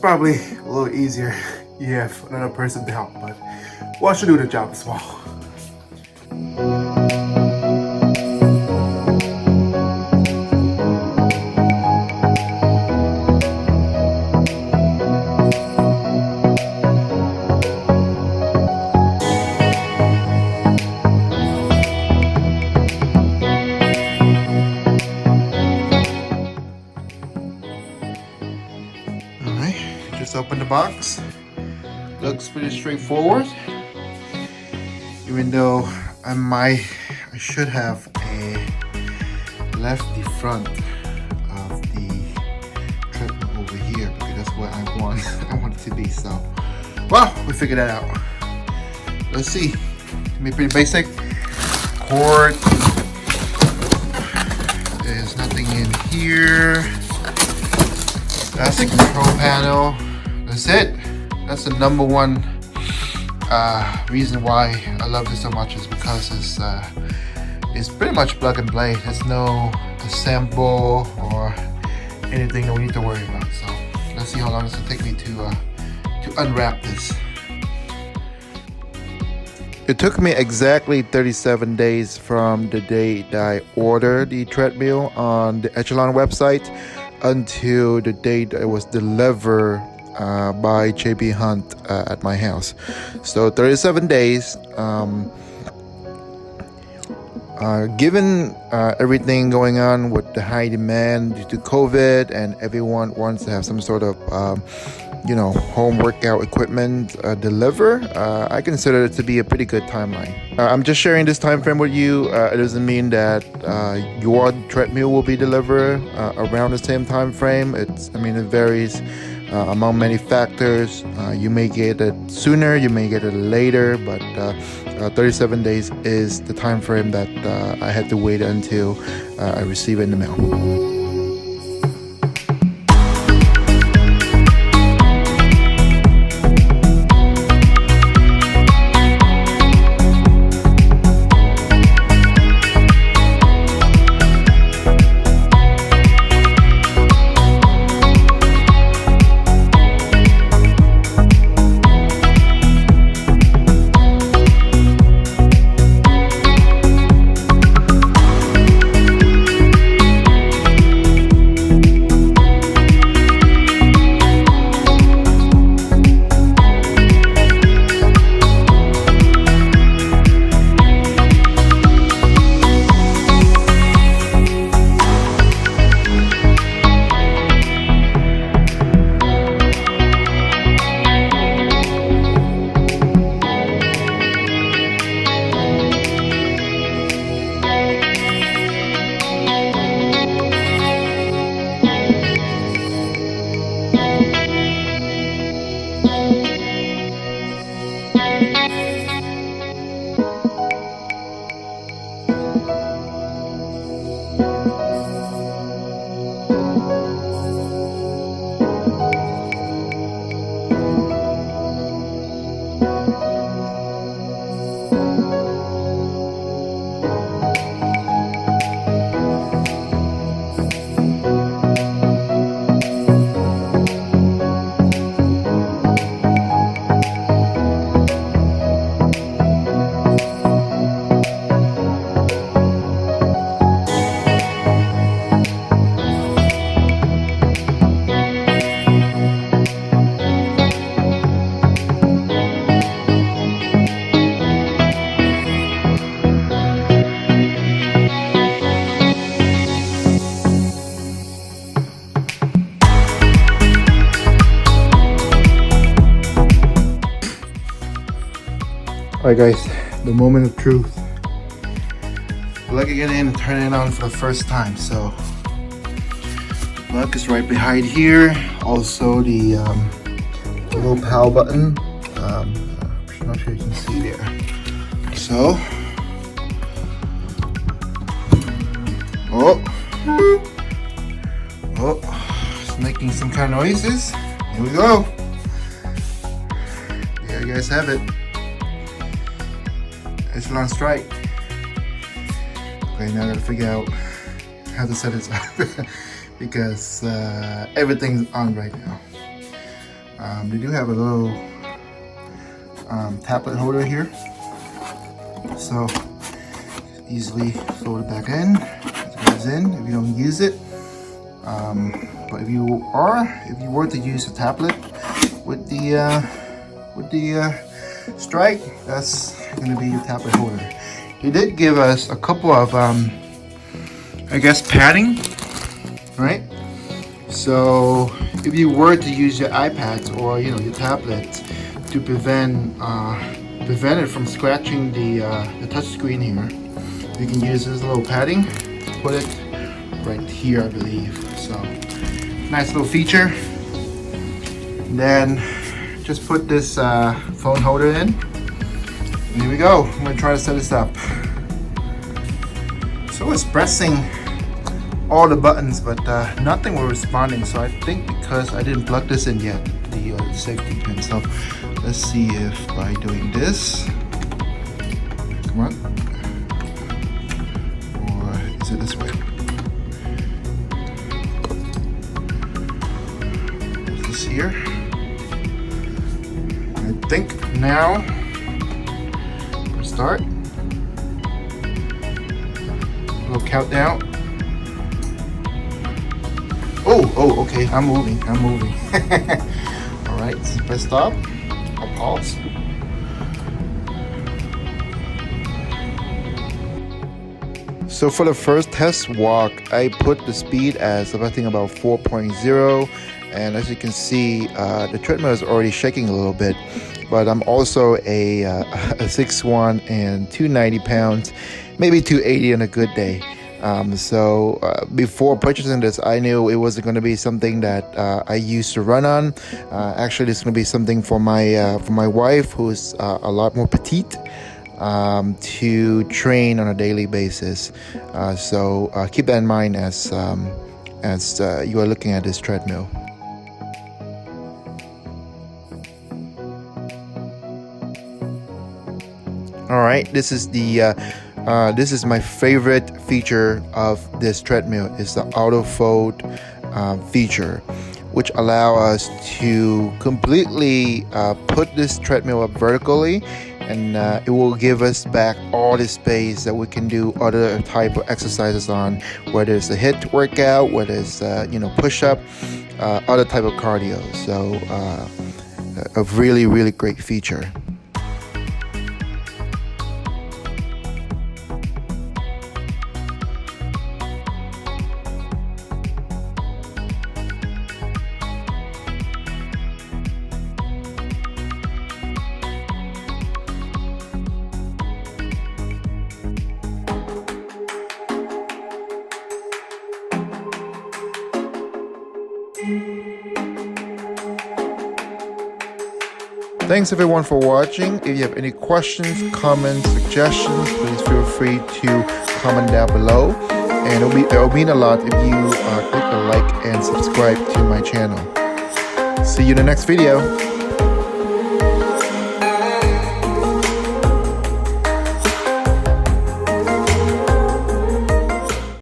probably a little easier you have another person to help, but one should do the job as well. Just open the box. Looks pretty straightforward. Even though I should have left the front of the treadmill over here because that's what I want. I want it to be. So, well, we figured that out. Let's see. It's be pretty basic. Cord. There's nothing in here. That's the control panel. That's it. That's the number one reason why I love this so much is because it's pretty much plug and play. There's no assemble or anything that we need to worry about. So let's see how long it's gonna take me to unwrap this. It took me exactly 37 days from the day that I ordered the treadmill on the ECHELON website until the date it was delivered by JB Hunt at my house. So 37 days. Given everything going on with the high demand due to COVID and everyone wants to have some sort of home workout equipment deliver, I consider it to be a pretty good timeline. I'm just sharing this time frame with you. It doesn't mean that your treadmill will be delivered around the same time frame. It varies among many factors. You may get it sooner, you may get it later, but 37 days is the time frame that I had to wait until I receive it in the mail. Alright guys, the moment of truth. Plugging it in and turning it on for the first time. So plug is right behind here. Also the little power button. I'm not sure you can see there. So it's making some kind of noises. Here we go. There you guys have it. ECHELON STRIDE. Okay, now I gotta figure out how to set this up because everything's on right now. They do have a little tablet holder here, so easily fold it back in. It goes in if you don't use it. But if you were to use a tablet with the Stride, that's going to be your tablet holder. He did give us a couple of I guess padding, right? So if you were to use your iPads or your tablets to prevent it from scratching the touch screen here, you can use this little padding. Put it right here, I believe. So nice little feature. And then just put this phone holder in. And here we go. I'm gonna try to set this up. So it's pressing all the buttons, but nothing was responding. So I think because I didn't plug this in yet, the safety pin. So let's see if by doing this, come on, or is it this way? Is this here? I think now. Start. A little countdown. Oh, okay, I'm moving. All right, press stop. I'll pause. So for the first test walk, I put the speed as I think about 4.0, and as you can see, the treadmill is already shaking a little bit. But I'm also a 6'1" and 290 pounds, maybe 280 on a good day. So before purchasing this, I knew it wasn't going to be something that I used to run on. Actually, it's going to be something for my wife, who's a lot more petite, to train on a daily basis. So keep that in mind as you are looking at this treadmill. All right, this is my favorite feature of this treadmill. Is the auto fold feature, which allow us to completely put this treadmill up vertically, and it will give us back all the space that we can do other type of exercises on, whether it's a HIIT workout, whether it's push-up, other type of cardio. So a really great feature. Thanks everyone for watching. If you have any questions, comments, suggestions, please feel free to comment down below. And it'll mean a lot if you click the like and subscribe to my channel. See you in the next video.